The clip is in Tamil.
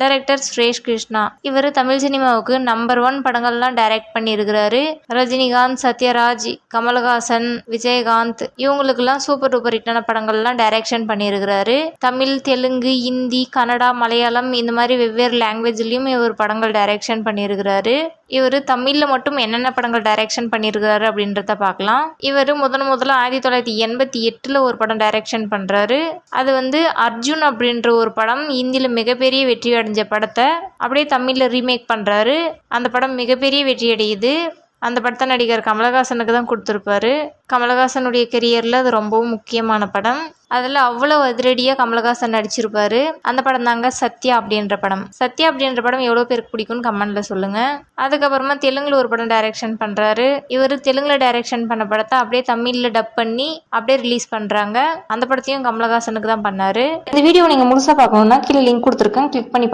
டைரக்டர் சுரேஷ் கிருஷ்ணா. இவர் தமிழ் சினிமாவுக்கு நம்பர் 1 படங்கள்லாம் டைரக்ட் பண்ணியிருக்கிறாரு. ரஜினிகாந்த், சத்யராஜ், கமலஹாசன், விஜயகாந்த் இவங்களுக்கெல்லாம் சூப்பர் டூப்பர் ஹிட்டான படங்கள்லாம் டைரக்ஷன் பண்ணியிருக்கிறாரு. தமிழ், தெலுங்கு, ஹிந்தி, கன்னடா, மலையாளம் இந்த மாதிரி வெவ்வேறு லாங்குவேஜ்லயும் இவர் படங்கள் டைரக்ஷன் பண்ணியிருக்கிறாரு. இவர் தமிழ்ல மட்டும் என்னென்ன படங்கள் டைரக்ஷன் பண்ணியிருக்கிறாரு அப்படின்றத பார்க்கலாம். இவர் முதல்ல 1988 ஒரு படம் டைரக்ஷன் பண்றாரு. அது அர்ஜுன் அப்படின்ற ஒரு படம் இந்தியில மிகப்பெரிய வெற்றி அடைஞ்ச படத்தை அப்படியே தமிழ்ல ரீமேக் பண்றாரு. அந்த படம் மிகப்பெரிய வெற்றி அடையுது. அந்த படத்தை நடிகர் கமலஹாசனுக்கு தான் கொடுத்துருப்பாரு. கமலஹாசனுடைய கெரியரில் அது ரொம்பவும் முக்கியமான படம். அதில் அவ்வளோ அதிரடியாக கமலஹாசன் நடிச்சிருப்பாரு. அந்த படம் தாங்க சத்யா அப்படின்ற படம். சத்யா அப்படின்ற படம் எவ்வளோ பேருக்கு பிடிக்கும்னு கமெண்ட்டில் சொல்லுங்கள். அதுக்கப்புறமா தெலுங்கில் ஒரு படம் டைரக்ஷன் பண்ணுறாரு. இவர் தெலுங்கில் டைரக்ஷன் பண்ண படத்தை அப்படியே தமிழில் டப் பண்ணி அப்படியே ரிலீஸ் பண்ணுறாங்க. அந்த படத்தையும் கமலஹாசனுக்கு தான் பண்ணார். இந்த வீடியோ நீங்கள் முழுசாக பார்க்கணுன்னா கீழே லிங்க் கொடுத்துருக்கேன், கிளிக் பண்ணி